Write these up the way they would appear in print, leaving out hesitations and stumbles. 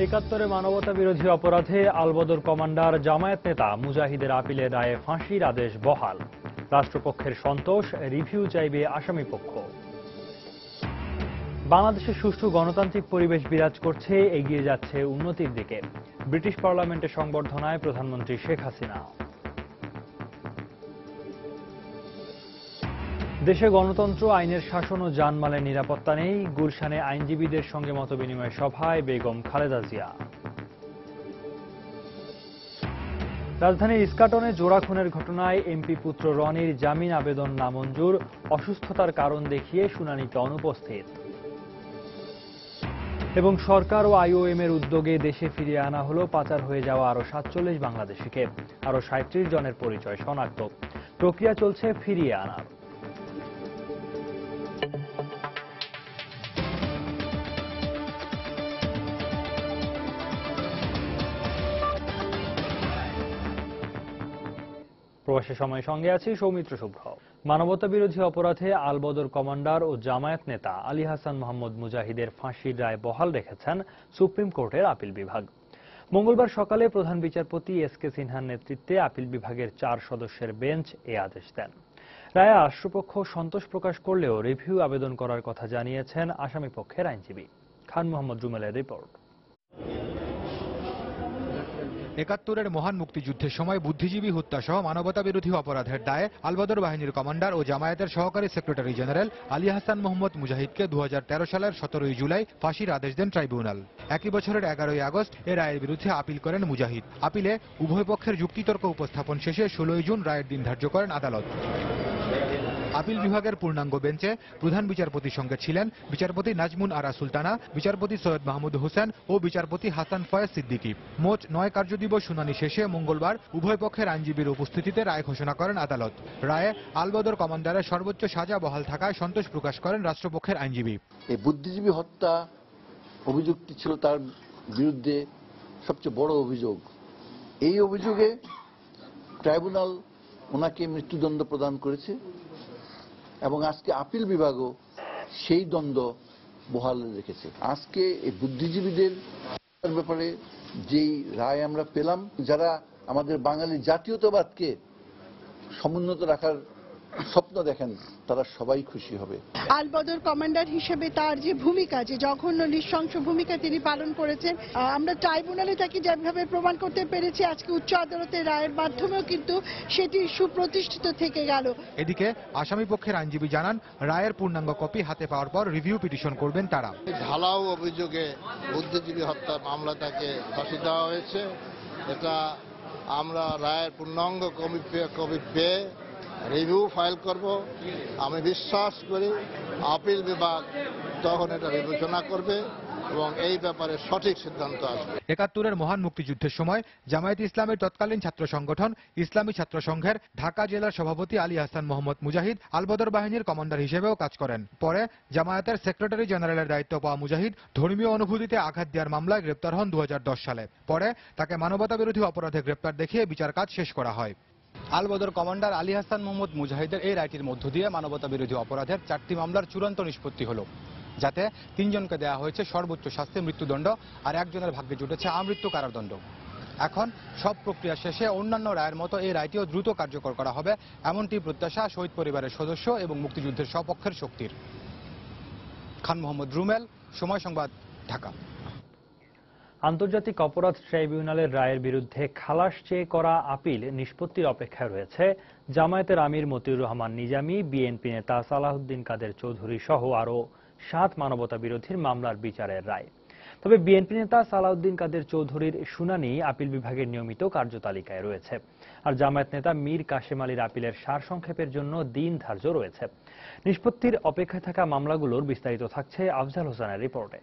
একাত্তরে মানবতা বিরোধী অপরাধে আলবদর কমান্ডার জামায়াত নেতা মুজাহিদের আপিলের রায়ে ফাঁসির আদেশ বহাল। রাষ্ট্রপক্ষের সন্তোষ, রিভিউ চাইবে আসামিপক্ষ। বাংলাদেশে সুষ্ঠু গণতান্ত্রিক পরিবেশ বিরাজ করছে, এগিয়ে যাচ্ছে উন্নতির দিকে। ব্রিটিশ পার্লামেন্টে সংবর্ধনায় প্রধানমন্ত্রী শেখ হাসিনা। দেশে গণতন্ত্র, আইনের শাসন ও জানমালের নিরাপত্তা নেই। গুলশানে আইনজীবীদের সঙ্গে মতবিনিময় সভায় বেগম খালেদা জিয়া। রাজধানীর ইস্কাটনে জোড়া খুনের ঘটনায় এমপি পুত্র রনির জামিন আবেদন নামঞ্জুর, অসুস্থতার কারণ দেখিয়ে শুনানিতে অনুপস্থিত। এবং সরকার ও আইওএম এর উদ্যোগে দেশে ফিরিয়ে আনা হলো পাচার হয়ে যাওয়া আরো ৪৭ বাংলাদেশিকে। আরো ৩৭ জনের পরিচয় শনাক্ত। প্রক্রিয়া চলছে ফিরিয়ে আনার। প্রবাসী সময় সঙ্গে আছি সৌমিত্র শুভ্র। মানবতা বিরোধী অপরাধে আলবদর কমান্ডার ও জামায়াত নেতা আলী হাসান মোহাম্মদ মুজাহিদের ফাঁসির রায় বহাল রেখেছেন সুপ্রিম কোর্টের আপিল বিভাগ। মঙ্গলবার সকালে প্রধান বিচারপতি এস.কে. সিনহার নেতৃত্বে আপিল বিভাগের ৪ সদস্যের বেঞ্চ এ আদেশ দেন। রায়ে রাষ্ট্রপক্ষ সন্তোষ প্রকাশ করলেও রিভিউ আবেদন করার কথা জানিয়েছেন আসামিপক্ষের আইনজীবী। খান মোহাম্মদ রুমেলের রিপোর্ট। একাত্তরের মহান মুক্তিযুদ্ধের সময় বুদ্ধিজীবী হত্যা সহ মানবতা বিরোধী অপরাধের দায়ে আলবদর বাহিনীর কমান্ডার ও জামায়াতের সহকারী সেক্রেটারি জেনারেল আলী হাসান মোহাম্মদ মুজাহিদকে ২০১৩ সালের ১৭ জুলাই ফাঁসির আদেশ দেন ট্রাইব্যুনাল। একই বছরের ১১ আগস্ট এ রায়ের বিরুদ্ধে আপিল করেন মুজাহিদ। আপিলে উভয় পক্ষের যুক্তিতর্ক উপস্থাপন শেষে ১৬ জুন রায়ের দিন ধার্য করেন আদালত। আপিল বিভাগের পূর্ণাঙ্গ বেঞ্চে প্রধান বিচারপতির সঙ্গে ছিলেন বিচারপতি নাজমুন আরা সুলতানা, বিচারপতি সৈয়দ মাহমুদ হোসেন ও বিচারপতি হাসান ফয়েজ সিদ্দিকী। মোট ৯ কার্যদিবস শুনানি শেষে মঙ্গলবার উভয় পক্ষের আইনজীবীর উপস্থিতিতে রায় ঘোষণা করেন আদালত। রায়ে আলবদর কমান্ডারের সর্বোচ্চ সাজা বহাল থাকায় সন্তোষ প্রকাশ করেন রাষ্ট্রপক্ষের আইনজীবী। এই বুদ্ধিজীবী হত্যা অভিযোগটি ছিল তার বিরুদ্ধে সবচেয়ে বড় অভিযোগ। এই অভিযোগে ট্রাইব্যুনাল ওনাকে মৃত্যুদণ্ড প্রদান করেছে এবং আজকে আপিল বিভাগও সেই দণ্ড বহাল রেখেছে। আজকে এই বুদ্ধিজীবীদের ব্যাপারে যেই রায় আমরা পেলাম, যারা আমাদের বাঙালি জাতীয়তাবাদকে সমুন্নত রাখার স্বপ্ন দেখেন, তারা সবাই খুশি হবে। আলবদর কমান্ডার হিসেবে তার যে ভূমিকা, যে জঘন্য নৃশংস ভূমিকা তিনি পালন করেছেন, আমরা ট্রাইব্যুনালে তাকে যেভাবে প্রমাণ করতে পেরেছি, আজকে উচ্চ আদালতের রায়ের মাধ্যমেও কিন্তু সেটি সুপ্রতিষ্ঠিত থেকে গেল। এদিকে আসামি পক্ষের আইনজীবী জানান, রায়ের পূর্ণাঙ্গ কপি হাতে পাওয়ার পর রিভিউ পিটিশন করবেন তারা। ঢালাও অভিযোগে বুদ্ধিজীবী হত্যার মামলা তাকে ফাঁসি দেওয়া হয়েছে। এটা আমরা রায়ের পূর্ণাঙ্গ কপি পেয়ে রিভিউ ফাইল করব। আমি বিশ্বাস করি আপিল বিভাগ তখন এটা বিবেচনা করবে এবং এই ব্যাপারে সঠিক সিদ্ধান্ত আসবে। একাত্তরের মহান মুক্তিযুদ্ধের সময় জামায়াতে ইসলামের তৎকালীন ছাত্র সংগঠন ইসলামী ছাত্র সংঘের ঢাকা জেলার সভাপতি আলী হাসান মোহাম্মদ মুজাহিদ আলবদর বাহিনীর কমান্ডার হিসেবেও কাজ করেন। পরে জামায়াতের সেক্রেটারি জেনারেলের দায়িত্ব পাওয়া মুজাহিদ ধর্মীয় অনুভূতিতে আঘাত দেওয়ার মামলায় গ্রেপ্তার হন ২০১০ সালে। পরে তাকে মানবতা বিরোধী অপরাধে গ্রেপ্তার দেখিয়ে বিচার কাজ শেষ করা হয়। আলবদর কমান্ডার আলী হাসান মোহাম্মদ মুজাহিদের এই রায়টির মধ্য দিয়ে মানবতা বিরোধী অপরাধের ৪টি মামলার চূড়ান্ত নিষ্পত্তি হল, যাতে ৩ জনকে দেওয়া হয়েছে সর্বোচ্চ শাস্তি মৃত্যুদণ্ড আর একজনের ভাগ্যে জুটেছে আমৃত্যু কারাদণ্ড। এখন সব প্রক্রিয়া শেষে অন্যান্য রায়ের মতো এই রায়টিও দ্রুত কার্যকর করা হবে, এমনটি প্রত্যাশা শহীদ পরিবারের সদস্য এবং মুক্তিযুদ্ধের সপক্ষের শক্তির। খান মোহাম্মদ রুমেল, সময় সংবাদ, ঢাকা। আন্তর্জাতিক অপরাধ ট্রাইব্যুনালের রায়ের বিরুদ্ধে খালাস চেয়ে করা আপিল নিষ্পত্তির অপেক্ষায় রয়েছে জামায়াতের আমির মতিউর রহমান নিজামী, বিএনপি নেতা সালাউদ্দিন কাদের চৌধুরী সহ আরও ৭ মানবতা বিরোধীর মামলার বিচারের রায়। তবে বিএনপি নেতা সালাউদ্দিন কাদের চৌধুরীর শুনানি আপিল বিভাগের নিয়মিত কার্যতালিকায় রয়েছে, আর জামায়াত নেতা মীর কাশেম আলীর আপিলের সারসংক্ষেপের জন্য দিন ধার্য রয়েছে। নিষ্পত্তির অপেক্ষায় থাকা মামলাগুলোর বিস্তারিত থাকছে আফজাল হোসেনের রিপোর্টে।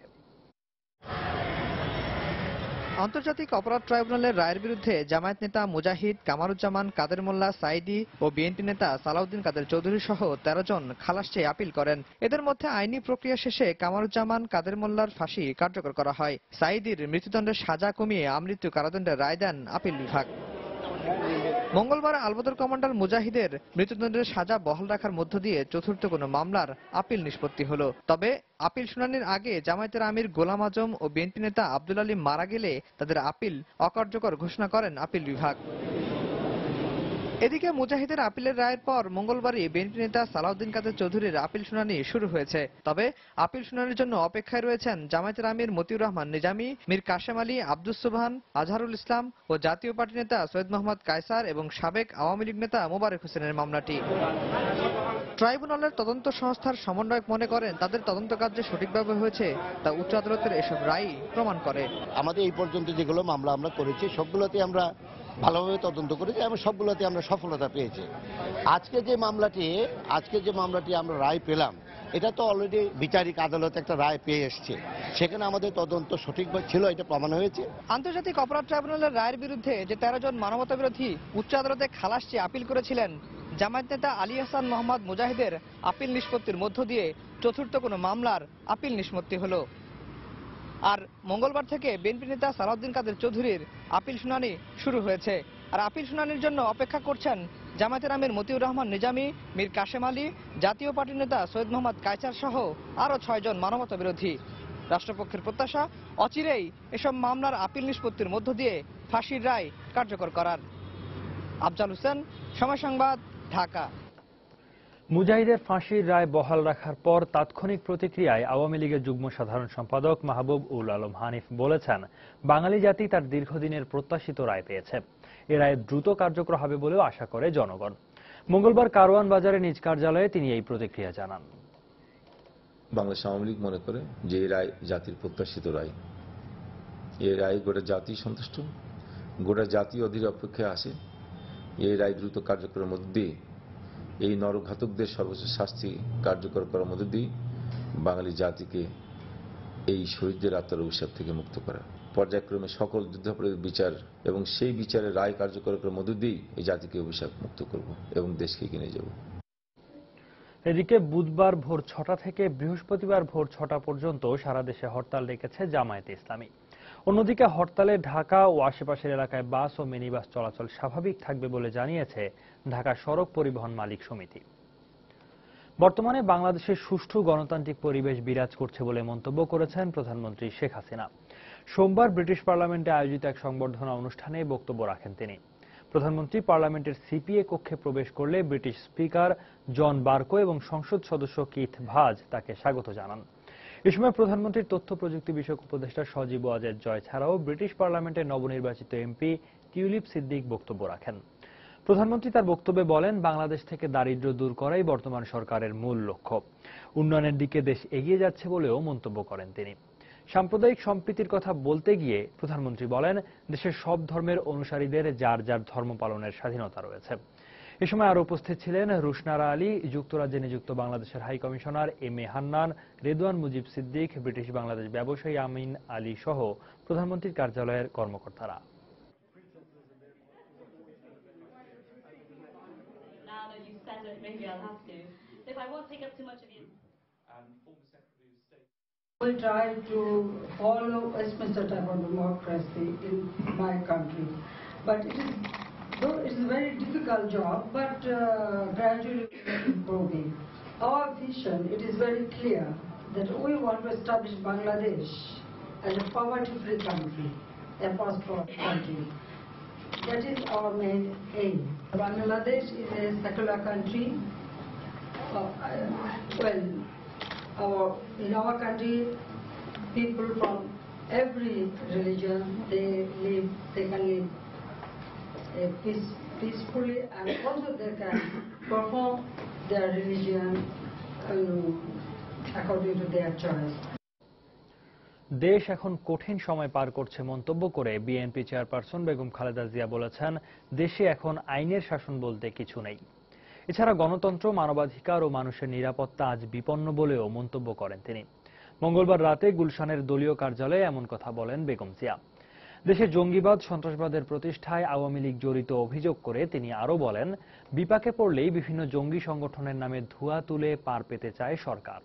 আন্তর্জাতিক অপরাধ ট্রাইব্যুনালের রায়ের বিরুদ্ধে জামায়াত নেতা মুজাহিদ, কামারুজ্জামান, কাদের মোল্লা, সাইদি ও বিএনপি নেতা সালাউদ্দিন কাদের চৌধুরী সহ ১৩ জন খালাস চেয়ে আপিল করেন। এদের মধ্যে আইনি প্রক্রিয়া শেষে কামারুজ্জামান, কাদের মোল্লার ফাঁসি কার্যকর করা হয়। সাইদির মৃত্যুদণ্ডের সাজা কমিয়ে আমৃত্যু কারাদণ্ডের রায় দেন আপিল বিভাগ। মঙ্গলবার আলবদর কমান্ডার মুজাহিদের মৃত্যুদণ্ডের সাজা বহাল রাখার মধ্য দিয়ে চতুর্থ কোনো মামলার আপিল নিষ্পত্তি হলো। তবে আপিল শুনানির আগে জামায়াতের আমির গোলাম আজম ও বিএনপি নেতা আব্দুল আলী মারা গেলে তাদের আপিল অকার্যকর ঘোষণা করেন আপিল বিভাগ। এদিকে মুজাহিদের আপিলের রায়ের পর মঙ্গলবারই বিএনপি নেতা সালাউদ্দিন কাদের চৌধুরীর আপিল শুনানি শুরু হয়েছে। তবে আপিল শুনানির জন্য অপেক্ষায় রয়েছেন জামায়াতের আমির মতিউর রহমান নিজামী, মীর কাশেম আলী, আব্দুস সুবহান, আজহারুল ইসলাম ও জাতীয় পার্টি নেতা সৈয়দ মোহাম্মদ কায়সার এবং সাবেক আওয়ামী লীগ নেতা মোবারক হোসেনের মামলাটি। ট্রাইব্যুনালের তদন্ত সংস্থার সমন্বয়ক মনে করেন তাদের তদন্ত কার্য সঠিকভাবে হয়েছে তা উচ্চ আদালতের এসব রায় প্রমাণ করে। আমাদের এই পর্যন্ত যেগুলো মামলা আমরা করেছি সবগুলোতে আমরা ভালোভাবে তদন্ত করেছি এবং সবগুলোতে আমরা সফলতা পেয়েছি। আজকে যে মামলাটি আমরা রায় পেলাম, এটা তো অলরেডি বিচারিক আদালত একটা রায় পেয়ে এসছে, সেখানে আমাদের তদন্ত সঠিকভাবে ছিল, এটা প্রমাণ হয়েছে। আন্তর্জাতিক অপরাধ ট্রাইব্যুনালের রায়ের বিরুদ্ধে যে 13 জন মানবতা বিরোধী উচ্চ আদালতে খালাস চেয়ে আপিল করেছিলেন, জামায়াত নেতা আলী হাসান মোহাম্মদ মুজাহিদের আপিল নিষ্পত্তির মধ্য দিয়ে চতুর্থ কোনো মামলার আপিল নিষ্পত্তি হলো। আর মঙ্গলবার থেকে বিএনপি নেতা সালাউদ্দিন কাদের চৌধুরীর আপিল শুনানি শুরু হয়েছে। আর আপিল শুনানির জন্য অপেক্ষা করছেন জামায়াতের আমির মতিউর রহমান নিজামী, মীর কাশেম আলী, জাতীয় পার্টির নেতা সৈয়দ মোহাম্মদ কায়সার সহ আরও 6 জন মানবতা বিরোধী। রাষ্ট্রপক্ষের প্রত্যাশা অচিরেই এসব মামলার আপিল নিষ্পত্তির মধ্য দিয়ে ফাঁসির রায় কার্যকর করার। আফজাল হোসেন, সময় সংবাদ, ঢাকা। মুজাহিদের ফাঁসির রায় বহাল রাখার পর তাৎক্ষণিক প্রতিক্রিয়ায় আওয়ামী লীগের যুগ্ম সাধারণ সম্পাদক মাহবুব উল আলম হানিফ বলেছেন, বাঙালি জাতি তার দীর্ঘদিনের প্রত্যাশিত রায় পেয়েছে। এ রায় দ্রুত কার্যকর হবে বলেও আশা করে জনগণ। মঙ্গলবার কারওয়ান বাজারে নিজ কার্যালয়ে তিনি এই প্রতিক্রিয়া জানান। বাংলাদেশ আওয়ামী লীগ মনে করে যে এই রায় জাতির প্রত্যাশিত রায়। এই রায় গোটা জাতি সন্তুষ্ট, গোটা জাতি অধীর অপেক্ষায় আসে। এই রায় দ্রুত কার্যকরের মধ্যে দিয়ে এই নরঘাতকদের সর্বোচ্চ শাস্তি কার্যকর করার মধ্যে দিয়ে বাঙালি জাতিকে এই শহীদদের আত্মার অভিশাপ থেকে মুক্ত করা, পর্যায়ক্রমে সকল যুদ্ধাপরাধীর বিচার এবং সেই বিচারের রায় কার্যকর করার মধ্যে দিয়ে এই জাতিকে অভিশাপ মুক্ত করব এবং দেশকে এগিয়ে নিয়ে যাব। এদিকে বুধবার ভোর 6টা থেকে বৃহস্পতিবার ভোর 6টা পর্যন্ত সারা দেশে হরতাল ডেকেছে জামায়াতে ইসলামী। অন্যদিকে হরতালে ঢাকা ও আশেপাশের এলাকায় বাস ও মিনিবাস চলাচল স্বাভাবিক থাকবে বলে জানিয়েছে ঢাকা সড়ক পরিবহন মালিক সমিতি। বর্তমানে বাংলাদেশে সুষ্ঠু গণতান্ত্রিক পরিবেশ বিরাজ করছে বলে মন্তব্য করেছেন প্রধানমন্ত্রী শেখ হাসিনা। সোমবার ব্রিটিশ পার্লামেন্টে আয়োজিত এক সংবর্ধনা অনুষ্ঠানে বক্তব্য রাখেন তিনি। প্রধানমন্ত্রী পার্লামেন্টের সিপিএ কক্ষে প্রবেশ করলে ব্রিটিশ স্পিকার জন বার্কো এবং সংসদ সদস্য কিথ ভাজ তাকে স্বাগত জানান। এ সময় প্রধানমন্ত্রীর তথ্য প্রযুক্তি বিষয়ক উপদেষ্টা সজীব ওয়াজেদ জয় ছাড়াও ব্রিটিশ পার্লামেন্টের নবনির্বাচিত এমপি টিউলিপ সিদ্দিক বক্তব্য রাখেন। প্রধানমন্ত্রী তার বক্তব্যে বলেন, বাংলাদেশ থেকে দারিদ্র্য দূর করাই বর্তমান সরকারের মূল লক্ষ্য। উন্নয়নের দিকে দেশ এগিয়ে যাচ্ছে বলেও মন্তব্য করেন তিনি। সাম্প্রদায়িক সম্প্রীতির কথা বলতে গিয়ে প্রধানমন্ত্রী বলেন, দেশের সব ধর্মের অনুসারীদের যার যার ধর্ম পালনের স্বাধীনতা রয়েছে। এ সময় আরো উপস্থিত ছিলেন রুশনারা আলী, যুক্তরাজ্যে নিযুক্ত বাংলাদেশের high commissioner M A Hannan, Redwan Mujib Siddique, British Bangladesh ব্যবসায়ী আমিন আলী সহ প্রধানমন্ত্রীর কার্যালয়ের কর্মকর্তারা। We try to follow Westminster type of democracy in my country, but it's a very difficult job, but gradually improving. Our vision, it is very clear that we want to establish Bangladesh as a poverty-free country, a prosperous country. That is our main aim. Bangladesh is a secular country. In our country, people from every religion, they can live peacefully, and also they can perform their religion according to their choice. দেশ এখন কঠিন সময় পার করছে মন্তব্য করে BNP chairperson Begum Khaleda Zia বলেছেন, দেশে এখন আইনের শাসন বলতে কিছু নেই। এছাড়া গণতন্ত্র, মানবাধিকার ও মানুষের নিরাপত্তা আজ বিপন্ন বলেও মন্তব্য করেন তিনি। মঙ্গলবার রাতে গুলশানের দলীয় কার্যালয়ে এমন কথা বলেন বেগম জিয়া। দেশে জঙ্গিবাদ, সন্ত্রাসবাদের প্রতিষ্ঠায় আওয়ামী লীগ জড়িত অভিযোগ করে তিনি আরো বলেন, বিপাকে পড়লেই বিভিন্ন জঙ্গি সংগঠনের নামে ধোঁয়া তুলে পার পেতে চায় সরকার।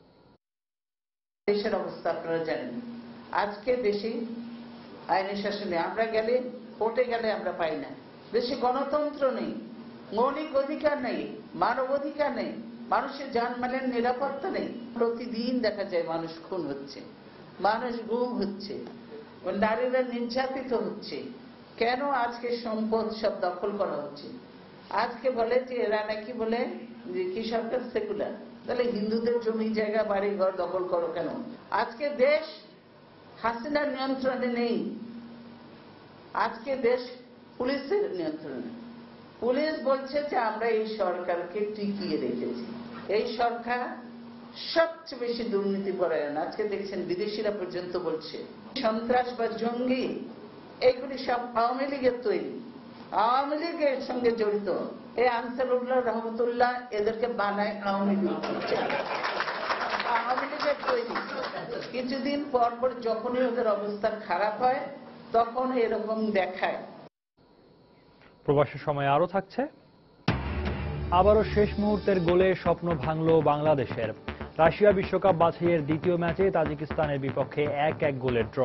দেশের অবস্থা আপনারা জানেন, আজকে দেশে আইনের শাসনে আমরা গেলে কোর্টে গেলে আমরা পাই না, দেশে গণতন্ত্র নেই, মৌলিক অধিকার নেই, মানব অধিকার নেই, মানুষের জানমালের নিরাপত্তা নেই। প্রতিদিন দেখা যায় মানুষ খুন হচ্ছে, মানুষ গুম হচ্ছে, নারীরা নির্যাতিত হচ্ছে। কেন আজকে সম্পদ সব দখল করা হচ্ছে? আজকে বলে যে এরা নাকি বলে যে কি সরকার সেকুলার, তাহলে হিন্দুদের জমি জায়গা বাড়ি ঘর দখল করো কেন? আজকে দেশ হাসিনার নিয়ন্ত্রণে নেই, আজকে দেশ পুলিশের নিয়ন্ত্রণে। পুলিশ বলছে যে আমরা এই সরকারকে টিকিয়ে রেখেছি, এই সরকার সবচেয়ে বেশি দুর্নীতিপরায়ণ। আজকে দেখছেন বিদেশিরা পর্যন্ত বলছে সন্ত্রাস বা জঙ্গি এইগুলি সব আওয়ামী লীগের তৈরি, আওয়ামী লীগের সঙ্গে জড়িত। এই আনসারুল্লাহ রহমতুল্লাহ এদেরকে বানায় আওয়ামী লীগ, আওয়ামী লীগের তৈরি। কিছুদিন পর পর যখনই ওদের অবস্থা খারাপ হয় তখন এরকম দেখায়। প্রবাসের সময় আরো থাকছে, আবারও শেষ মুহূর্তের গোলে স্বপ্ন ভাঙল বাংলাদেশের। রাশিয়া বিশ্বকাপ বাছাইয়ের দ্বিতীয় ম্যাচে তাজিকিস্তানের বিপক্ষে 1-1 গোলের ড্র।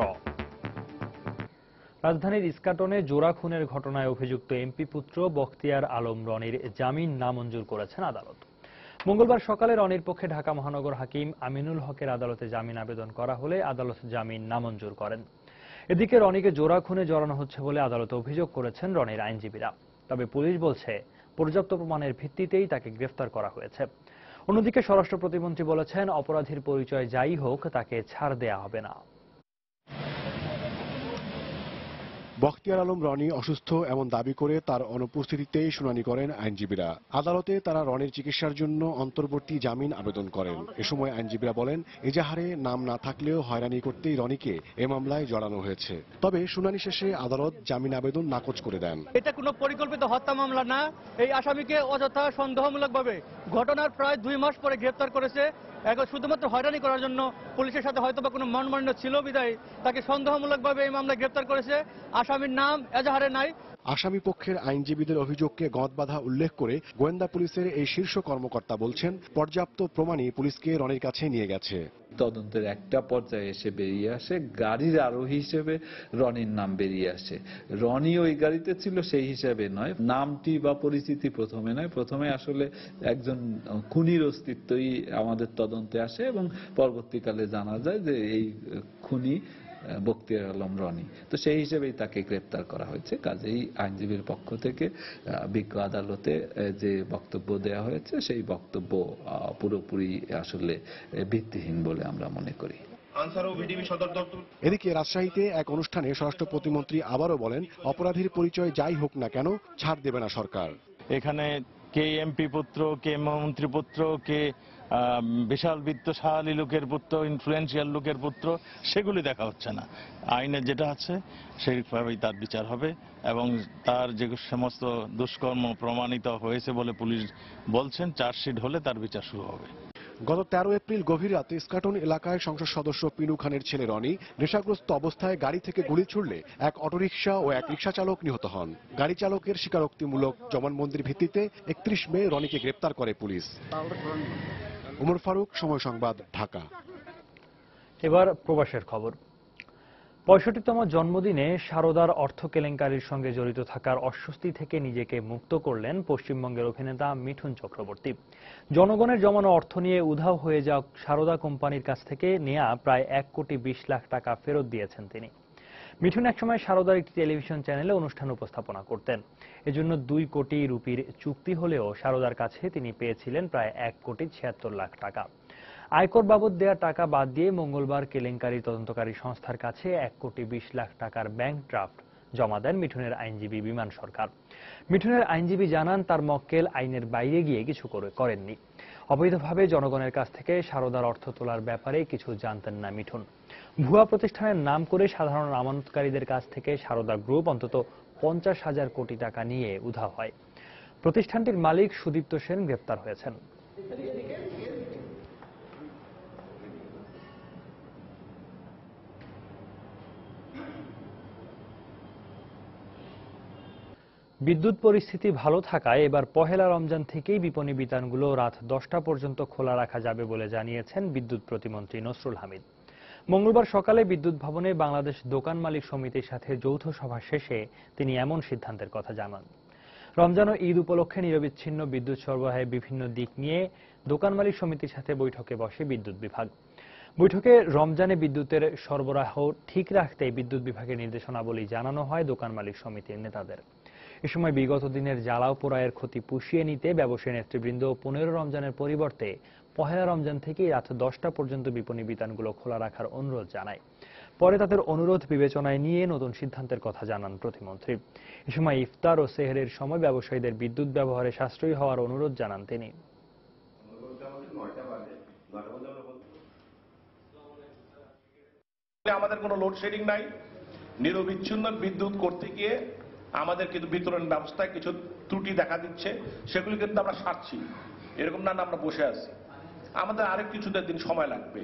রাজধানীর ইস্কাটনে জোড়া খুনের ঘটনায় অভিযুক্ত এমপি পুত্র বখতিয়ার আলম রনির জামিন নামঞ্জুর করেছেন আদালত। মঙ্গলবার সকালে রনির পক্ষে ঢাকা মহানগর হাকিম আমিনুল হকের আদালতে জামিন আবেদন করা হলে আদালত জামিন নামঞ্জুর করেন। এদিকে রনিকে জোড়া খুনে জড়ানো হচ্ছে বলে আদালতে অভিযোগ করেছেন রনির আইনজীবীরা। তবে পুলিশ বলছে পর্যাপ্ত প্রমাণের ভিত্তিতেই তাকে গ্রেফতার করা হয়েছে। অন্যদিকে স্বরাষ্ট্র প্রতিমন্ত্রী বলেছেন, অপরাধীর পরিচয় যাই হোক তাকে ছাড় দেয়া হবে না। বখতিয়ার আলম রনি অসুস্থ এমন দাবি করে তার অনুপস্থিতিতেই শুনানি করেন আইনজীবীরা। আদালতে তারা রনির চিকিৎসার জন্য অন্তর্বর্তী জামিন আবেদন করেন। এ সময় আইনজীবীরা বলেন, এজাহারে নাম না থাকলেও হয়রানি করতেই রনিকে এ মামলায় জড়ানো হয়েছে। তবে শুনানি শেষে আদালত জামিন আবেদন নাকচ করে দেন। এটা কোনো পরিকল্পিত হত্যা মামলা না। এই আসামিকে অযথা সন্দেহমূলকভাবে ঘটনার প্রায় 2 মাস পরে গ্রেফতার করেছে। এখন শুধুমাত্র হয়রানি করার জন্য পুলিশের সাথে হয়তো বা কোনো মনোমালিন্য ছিল বিধায় তাকে সন্দেহমূলকভাবে এই মামলায় গ্রেফতার করেছে। আসামির নাম এজাহারে নাই। আসামি পক্ষের আইনজীবীদের অভিযোগকে গদবাঁধা উল্লেখ করে গোয়েন্দা পুলিশের এই শীর্ষ কর্মকর্তা বলছেন, পর্যাপ্ত প্রমাণই পুলিশকে রনির কাছে নিয়ে গেছে। তদন্তের একটা পর্যায়ে এসে বেরিয়ে আসে গাড়ির আরোহী হিসেবে রনির নাম বেরিয়ে আসে। রনি ওই গাড়িতে ছিল সেই হিসাবে নয়, নামটি বা পরিচিতি প্রথমে নয়, প্রথমে আসলে একজন খুনির অস্তিত্বই আমাদের তদন্তে আসে এবং পরবর্তীকালে জানা যায় যে এই খুনি বখতিয়ার আলম রনি। তো সেই হিসেবেই তাকে গ্রেপ্তার করা হয়েছে। কাজেই আইনজীবীর পক্ষ থেকে বিজ্ঞ আদালতে যে বক্তব্য দেওয়া হয়েছে সেই বক্তব্য পুরোপুরি আসলে ভিত্তিহীন বলে আমরা মনে করি। এদিকে রাজশাহীতে এক অনুষ্ঠানে স্বরাষ্ট্র প্রতিমন্ত্রী আবারও বলেন, অপরাধীর পরিচয় যাই হোক না কেন ছাড় দেবে না সরকার। এখানে কে এমপি পুত্র, কে মন্ত্রী পুত্র, কে বিশাল বিত্তশালী লোকের পুত্র, ইনফ্লুয়েন্সিয়াল লোকের পুত্র, সেগুলি দেখা হচ্ছে না। আইনে যেটা আছে সেইভাবেই তার বিচার হবে এবং তার যে সমস্ত দুষ্কর্ম প্রমাণিত হয়েছে বলে পুলিশ বলছেন, চার্জশিট হলে তার বিচার শুরু হবে। গত 13 এপ্রিল গভীর রাতে ইস্কাটন এলাকায় সংসদ সদস্য পিনু খানের ছেলে রনি নেশাগ্রস্ত অবস্থায় গাড়ি থেকে গুলি ছুড়লে এক অটোরিকশা ও এক রিকশা চালক নিহত হন। গাড়ি চালকের স্বীকারোক্তিমূলক জবানবন্দির ভিত্তিতে 31 মে রনিকে গ্রেপ্তার করে পুলিশ। উমর ফারুক, সময় সংবাদ, ঢাকা। এবার প্রবাসের খবর। 65তম জন্মদিনে সারদার অর্থ কেলেঙ্কারির সঙ্গে জড়িত থাকার অস্বস্তি থেকে নিজেকে মুক্ত করলেন পশ্চিমবঙ্গের অভিনেতা মিঠুন চক্রবর্তী। জনগণের জমানো অর্থ নিয়ে উধাও হয়ে যাওয়া সারদা কোম্পানির কাছ থেকে নেয়া প্রায় 1,20 লাখ টাকা ফেরত দিয়েছেন তিনি। মিঠুন একসময় সারদার একটি টেলিভিশন চ্যানেলে অনুষ্ঠান উপস্থাপনা করতেন। এজন্য 2 কোটি রুপির চুক্তি হলেও সারদার কাছে তিনি পেয়েছিলেন প্রায় 1,76 লাখ টাকা। আয়কর বাবদ দেয়া টাকা বাদ দিয়ে মঙ্গলবার কেলেঙ্কারি তদন্তকারী সংস্থার কাছে 1,20 লাখ টাকার ব্যাংক ড্রাফট জমা দেন মিঠুনের আইনজীবী বিমান সরকার। মিঠুনের আইনজীবী জানান, তার মক্কেল আইনের বাইরে গিয়ে কিছু করেননি। অবৈধভাবে জনগণের কাছ থেকে সারদার অর্থ তোলার ব্যাপারে কিছু জানতেন না মিঠুন। ভুয়া প্রতিষ্ঠানের নাম করে সাধারণ আমানতকারীদের কাছ থেকে সারদা গ্রুপ অন্তত 50,000 কোটি টাকা নিয়ে উধাও হয়। প্রতিষ্ঠানটির মালিক সুদীপ্ত সেন গ্রেপ্তার হয়েছেন। বিদ্যুৎ পরিস্থিতি ভালো থাকায় এবার পহেলা রমজান থেকেই বিপণী বিতানগুলো রাত 10টা পর্যন্ত খোলা রাখা যাবে বলে জানিয়েছেন বিদ্যুৎ প্রতিমন্ত্রী নসরুল হামিদ। মঙ্গলবার সকালে বিদ্যুৎ ভবনে বাংলাদেশ দোকান মালিক সমিতির সাথে যৌথ সভা শেষে তিনি এমন সিদ্ধান্তের কথা জানান। রমজান ও ঈদ উপলক্ষে নিরবিচ্ছিন্ন বিদ্যুৎ সরবরাহের বিভিন্ন দিক নিয়ে দোকান মালিক সমিতির সাথে বৈঠকে বসে বিদ্যুৎ বিভাগ। বৈঠকে রমজানে বিদ্যুতের সরবরাহ ঠিক রাখতে বিদ্যুৎ বিভাগের নির্দেশনাবলী জানানো হয় দোকান মালিক সমিতির নেতাদের। এ সময় বিগত দিনের জ্বালাও পোড়াইয়ের ক্ষতি পুষিয়ে নিতে ব্যবসায়ী নেতৃবৃন্দ 15 রমজানের পরিবর্তে পহেলা রমজান থেকে রাত 10টা পর্যন্ত বিপণী বিতানগুলো খোলা রাখার অনুরোধ জানায়। পরে তাদের অনুরোধ বিবেচনায় নিয়ে নতুন সিদ্ধান্তের কথা জানান প্রতিমন্ত্রী। এ সময় ইফতার ও সেহরের সময় ব্যবসায়ীদের বিদ্যুৎ ব্যবহারে সাশ্রয়ী হওয়ার অনুরোধ জানান তিনি। আমাদের কোনো লোডশেডিং নাই, নিরবিচ্ছিন্ন বিদ্যুৎ করতে গিয়ে আমাদের কিন্তু বিতরণ ব্যবস্থায় কিছু ত্রুটি দেখা দিচ্ছে, সেগুলি কিন্তু আমরা সারছি। এরকম না আমরা বসে আছি, আমাদের আরেক কিছুটা দিন সময় লাগবে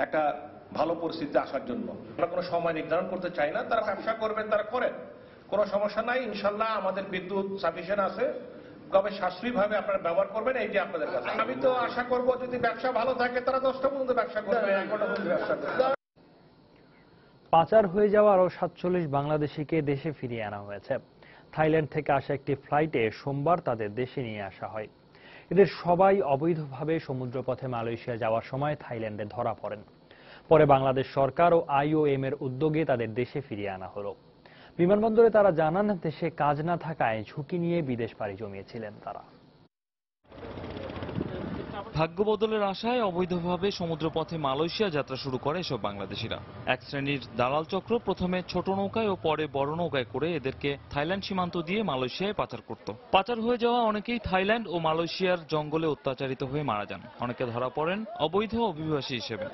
একটা ভালো পরিস্থিতি আসার জন্য। আমরা কোনো সময় নির্ধারণ করতে চাই না, তারা ব্যবসা করবেন তারা করেন, কোনো সমস্যা নাই। ইনশাল্লাহ আমাদের বিদ্যুৎ সাফিসিয়েন্ট আছে, তবে সাশ্রয়ী ভাবে আপনারা ব্যবহার করবেন, এইটি আপনাদের কাছে। আমি তো আশা করব যদি ব্যবসা ভালো থাকে তারা 10টা পর্যন্ত ব্যবসা করবে, 11টা পর্যন্ত ব্যবসা করবে। পাচার হয়ে যাওয়া আরো 47 বাংলাদেশিকে দেশে ফিরিয়ে আনা হয়েছে। থাইল্যান্ড থেকে আসা একটি ফ্লাইটে সোমবার তাদের দেশে নিয়ে আসা হয়। এদের সবাই অবৈধভাবে সমুদ্রপথে মালয়েশিয়া যাওয়ার সময় থাইল্যান্ডে ধরা পড়েন। পরে বাংলাদেশ সরকার ও IOM এর উদ্যোগে তাদের দেশে ফিরিয়ে আনা হলো। বিমানবন্দরে তারা জানান, দেশে কাজ না থাকায় ঝুঁকি নিয়ে বিদেশ পাড়ি জমিয়েছিলেন তারা। ভাগ্য বদলের আশায় অবৈধভাবে সমুদ্রপথে মালয়েশিয়া যাত্রা শুরু করে এসব বাংলাদেশিরা। এক শ্রেণীর দালাল চক্র প্রথমে ছোট নৌকায় ও পরে বড় নৌকায় করে এদেরকে থাইল্যান্ড সীমান্ত দিয়ে মালয়েশিয়ায় পাচার করত। পাচার হয়ে যাওয়া অনেকেই থাইল্যান্ড ও মালয়েশিয়ার জঙ্গলে অত্যাচারিত হয়ে মারা যান। অনেকে ধরা পড়েন অবৈধ অভিবাসী হিসেবে।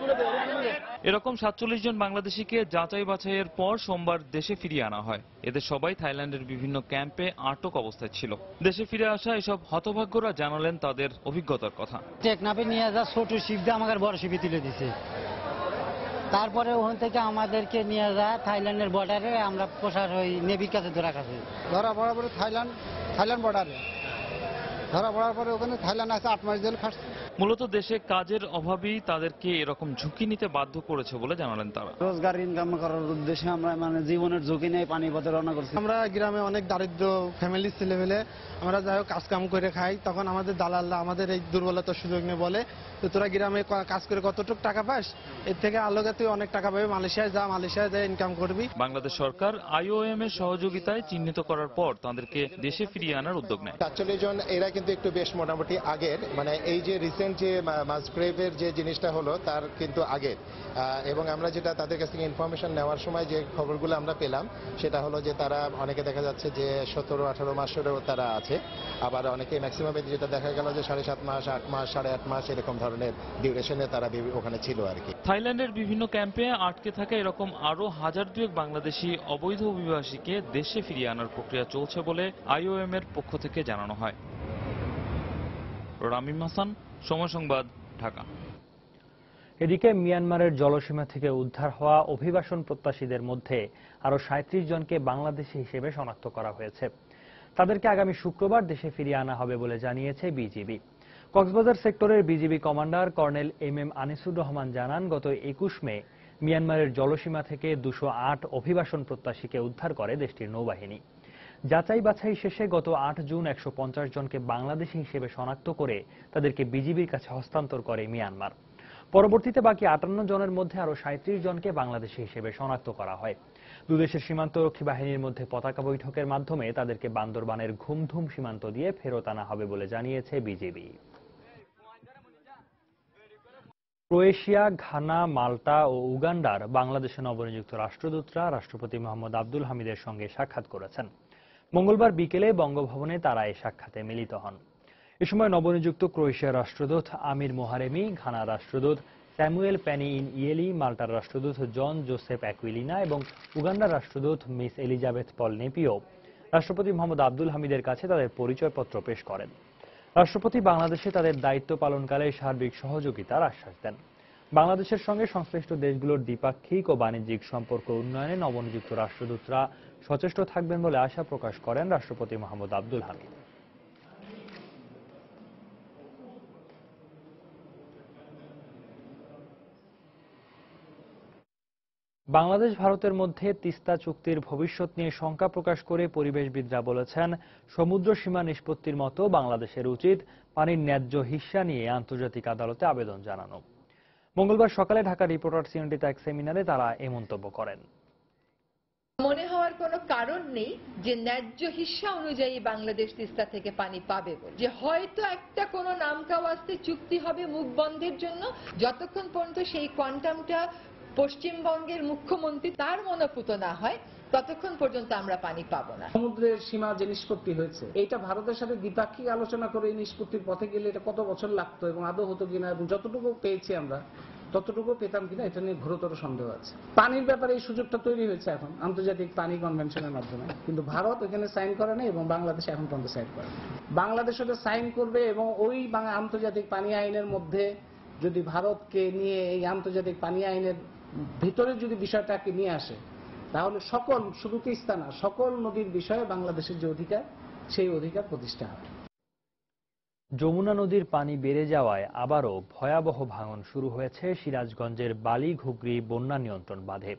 এরকম 47 জন বাংলাদেশিকে যাচাই বাছাইয়ের পর সোমবার দেশে ফিরিয়ে আনা হয়। এদের সবাই থাইল্যান্ডের বিভিন্ন ক্যাম্পে আটক অবস্থায় ছিল। দেশে ফিরে আসা এসব হতভাগ্যরা জানালেন তাদের অভিজ্ঞতার কথা। টেকনাফে নিয়ে যা ছোট শিপ দিয়ে আমাদের বড় শিপে তুলে দিছে, তারপরে ওখান থেকে আমাদেরকে নিয়ে যায় থাইল্যান্ডের বর্ডারে, আমরা পোষার ওই নেভির কাছে ধরা খাচ্ছি। ধরা পড়ার পরে থাইল্যান্ড বর্ডারে ধরা পড়ার পরে ওখানে থাইল্যান্ড আছে 8 মাস জেল খাটছে। মূলত দেশে কাজের অভাবই তাদেরকে এরকম ঝুঁকি নিতে বাধ্য করেছে বলে জানালেন তারা। রোজগার ইনকাম করার উদ্দেশ্যে আমরা জীবনের ঝুঁকি নিয়ে পানি পথে রওনা করছি। আমরা গ্রামে অনেক দারিদ্র ফ্যামিলির ছেলেমেলে, আমরা যাই হোক কাজ কাম করে খাই, তখন আমাদের দালালরা আমাদের এই দুর্বলতার সুযোগ নিয়ে বলে, তো তোরা গ্রামে কাজ করে কতটুকু টাকা পাস, এর থেকে আলোকে তুই অনেক টাকা পাবি, মালয়েশিয়ায় যা, মালয়েশিয়ায় যা ইনকাম করবি। বাংলাদেশ সরকার IOM এর সহযোগিতায় চিহ্নিত করার পর তাদেরকে দেশে ফিরিয়ে আনার উদ্যোগ নেয়। 47 জন এরা কিন্তু একটু বেশ মোটামুটি আগের, মানে এই যে রিসেন্ট যে মাসগ্রেভের যে জিনিসটা হলো তার কিন্তু আগের। এবং আমরা যেটা তাদের কাছ থেকে ইনফরমেশন নেওয়ার সময় যে খবরগুলো আমরা পেলাম সেটা হলো যে তারা অনেকে দেখা যাচ্ছে যে 17-18 মাসেরও তারা আছে, আবার অনেকে ম্যাক্সিমাম যেটা দেখা গেল যে 7.5 মাস, 8 মাস, 8.5 মাস এরকম ধরনের ডিউরেশনে তারা ওখানে ছিল আর কি। থাইল্যান্ডের বিভিন্ন ক্যাম্পে আটকে থাকা এরকম আরো 1002 বাংলাদেশি অবৈধ অভিবাসীকে দেশে ফিরিয়ে আনার প্রক্রিয়া চলছে বলে IOM এর পক্ষ থেকে জানানো হয়। রামিম হাসান, সময় সংবাদ, ঢাকা। এদিকে মিয়ানমারের জলসীমা থেকে উদ্ধার হওয়া অভিবাসন প্রত্যাশীদের মধ্যে আরো 37 জনকে বাংলাদেশি হিসেবে শনাক্ত করা হয়েছে। তাদেরকে আগামী শুক্রবার দেশে ফিরিয়ে আনা হবে বলে জানিয়েছে বিজিবি। কক্সবাজার সেক্টরের BGB commander colonel MM Anisur Rahman জানান, গত 21 মে মিয়ানমারের জলসীমা থেকে 208 অভিবাসন প্রত্যাশীকে উদ্ধার করে দেশটির নৌবাহিনী। যাচাই বাছাই শেষে গত 8 জুন 150 জনকে বাংলাদেশি হিসেবে শনাক্ত করে তাদেরকে বিজিবির কাছে হস্তান্তর করে মিয়ানমার। পরবর্তীতে বাকি 58 জনের মধ্যে আরো 37 জনকে বাংলাদেশি হিসেবে শনাক্ত করা হয়। দুদেশের সীমান্তরক্ষী বাহিনীর মধ্যে পতাকা বৈঠকের মাধ্যমে তাদেরকে বান্দরবানের ঘুমধুম সীমান্ত দিয়ে ফেরত আনা হবে বলে জানিয়েছে বিজিবি। ক্রোয়েশিয়া, ঘানা, মাল্টা ও উগান্ডার বাংলাদেশে নবনিযুক্ত রাষ্ট্রদূতরা রাষ্ট্রপতি মোহাম্মদ আব্দুল হামিদের সঙ্গে সাক্ষাৎ করেছেন। মঙ্গলবার বিকেলে বঙ্গভবনে তারা এই সাক্ষাতে মিলিত হন। এ সময় নবনিযুক্ত ক্রোয়েশিয়ার রাষ্ট্রদূত আমির মোহারেমি, ঘানার রাষ্ট্রদূত স্যামুয়েল প্যানি ইন ইয়েলি, মাল্টার রাষ্ট্রদূত জন জোসেফ অ্যাকুইলিনা এবং উগান্ডার রাষ্ট্রদূত মিস এলিজাবেথ পল নেপিও রাষ্ট্রপতি মোহাম্মদ আব্দুল হামিদের কাছে তাদের পরিচয়পত্র পেশ করেন। রাষ্ট্রপতি বাংলাদেশে তাদের দায়িত্ব পালনকালে সার্বিক সহযোগিতার আশ্বাস দেন। বাংলাদেশের সঙ্গে সংশ্লিষ্ট দেশগুলোর দ্বিপাক্ষিক ও বাণিজ্যিক সম্পর্ক উন্নয়নে নবনিযুক্ত রাষ্ট্রদূতরা সচেষ্ট থাকবেন বলে আশা প্রকাশ করেন রাষ্ট্রপতি মোহাম্মদ আব্দুল হামিদ। বাংলাদেশ ভারতের মধ্যে তিস্তা চুক্তির ভবিষ্যৎ নিয়ে শঙ্কা প্রকাশ করে পরিবেশবিদরা বলেছেন, সমুদ্র সীমা নিষ্পত্তির মতো বাংলাদেশের উচিত পানির ন্যায্য হিস্যা নিয়ে আন্তর্জাতিক আদালতে আবেদন জানানো। মঙ্গলবার সকালে ঢাকা রিপোর্টার্স ইউনিটিতে এক সেমিনারে তারা এ মন্তব্য করেন। মনে হওয়ার কোনো কারণ নেই যে ন্যায্য হিস্যা অনুযায়ী বাংলাদেশ তিস্তা থেকে পানি পাবে বলে, যে হয়তো একটা কোনো নামকাওয়াস্তে চুক্তি হবে মুখ বন্ধের জন্য, যতক্ষণ পর্যন্ত সেই কোয়ান্টামটা পশ্চিমবঙ্গের মুখ্যমন্ত্রী তার মনোপুত না হয় ততক্ষণ পর্যন্ত আমরা পানি পাবো না। সমুদ্রের সীমা যে নিষ্পত্তি হয়েছে, এইটা ভারতের সাথে দ্বিপাক্ষিক আলোচনা করে এই নিষ্পত্তির পথে গেলে এটা কত বছর লাগতো এবং আদৌ হতো কিনা, এবং যতটুকু পেয়েছি আমরা ততটুকু পেতাম কিনা, এটা নিয়ে ঘোরতর সন্দেহ আছে। পানির ব্যাপারে এই সুযোগটা তৈরি হয়েছে এখন আন্তর্জাতিক পানি কনভেনশনের মাধ্যমে, কিন্তু ভারত এখানে সাইন করে না এবং বাংলাদেশ এখন পর্যন্ত সাইন করে না। বাংলাদেশ ওটা সাইন করবে এবং ওই আন্তর্জাতিক পানি আইনের মধ্যে যদি ভারতকে নিয়ে এই আন্তর্জাতিক পানি আইনের ভিতরে যদি বিষয়টাকে নিয়ে আসে, তাহলে সকল, শুধু তিস্তা না, সকল নদীর বিষয়ে বাংলাদেশের যে অধিকার, সেই অধিকার প্রতিষ্ঠা হবে। যমুনা নদীর পানি বেড়ে যাওয়ায় আবারও ভয়াবহ ভাঙন শুরু হয়েছে সিরাজগঞ্জের বালি-ঘুগরি বন্যা নিয়ন্ত্রণ বাঁধে।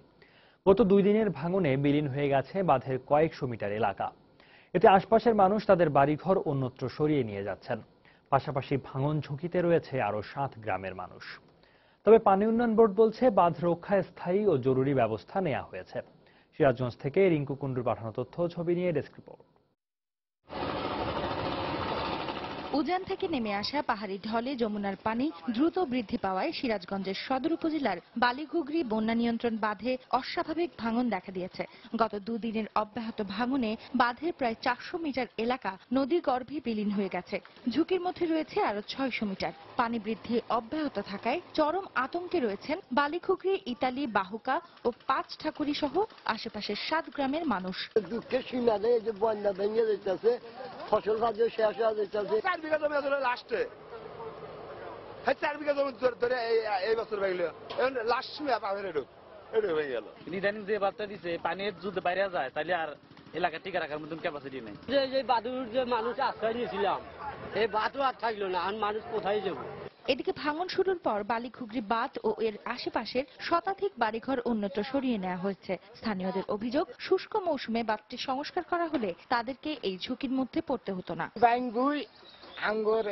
গত 2 দিনের ভাঙনে বিলীন হয়ে গেছে বাঁধের কয়েকশো মিটার এলাকা। এতে আশপাশের মানুষ তাদের বাড়িঘর অন্যত্র সরিয়ে নিয়ে যাচ্ছেন। পাশাপাশি ভাঙন ঝুঁকিতে রয়েছে আরও 7 গ্রামের মানুষ। তবে পানি উন্নয়ন বোর্ড বলছে, বাঁধ রক্ষায় স্থায়ী ও জরুরি ব্যবস্থা নেওয়া হয়েছে। সিরাজগঞ্জ থেকে রিঙ্কু কুণ্ডুর পাঠানো তথ্য ছবি নিয়ে ডেস্ক রিপোর্ট। উজান থেকে নেমে আসা পাহাড়ি ঢলে যমুনার পানি দ্রুত বৃদ্ধি পাওয়ায় সিরাজগঞ্জের সদর উপজেলার বালিঘুগরি বন্যা নিয়ন্ত্রণ বাঁধে অস্বাভাবিক ভাঙন দেখা দিয়েছে। গত 2 দিনের অব্যাহত ভাঙনে বাঁধের প্রায় 400 মিটার এলাকা নদী গর্ভে বিলীন হয়ে গেছে। ঝুঁকির মধ্যে রয়েছে আরো 600 মিটার। পানি বৃদ্ধি অব্যাহত থাকায় চরম আতঙ্কে রয়েছেন বালিঘুগরি, ইতালি, বাহুকা ও 5 ঠাকুরি সহ আশেপাশের 7 গ্রামের মানুষ। দুঃখের সীমা নেই, যে বন্যা ভেঙে যেতেছে, ফসল কাজে শেষ হয়ে যেতেছে। 4 বিঘা জমি ধরে লাস্টে, 4 বিঘা জমি ধরে এই বছর ভেঙে এখন লাস্ট মেয়া পাবে এটা হয়ে গেল। ইদানিং যে বার্তা দিছে, পানির যদি বাইরে যায় তাহলে আর এলাকা টিকে রাখার মতন ক্যাপাসিটি নেই। যে বাদুর যে মানুষ আশ্রয় নিয়েছিলাম, এই বাদও আর থাকলো না, আর মানুষ কোথায় যাবো? এদিকে ভাঙন শুরুর পর বালিঘুগরি বাঁধ ও এর আশেপাশের শতাধিক বাড়িঘর অন্যত্র সরিয়ে নেওয়া হয়েছে। স্থানীয়দের অভিযোগ, শুষ্ক মৌসুমে বাঁধটি সংস্কার করা হলে তাদেরকে এই ঝুঁকির মধ্যে পড়তে হতো না। ব্যাঙ্গুই আঙ্গুর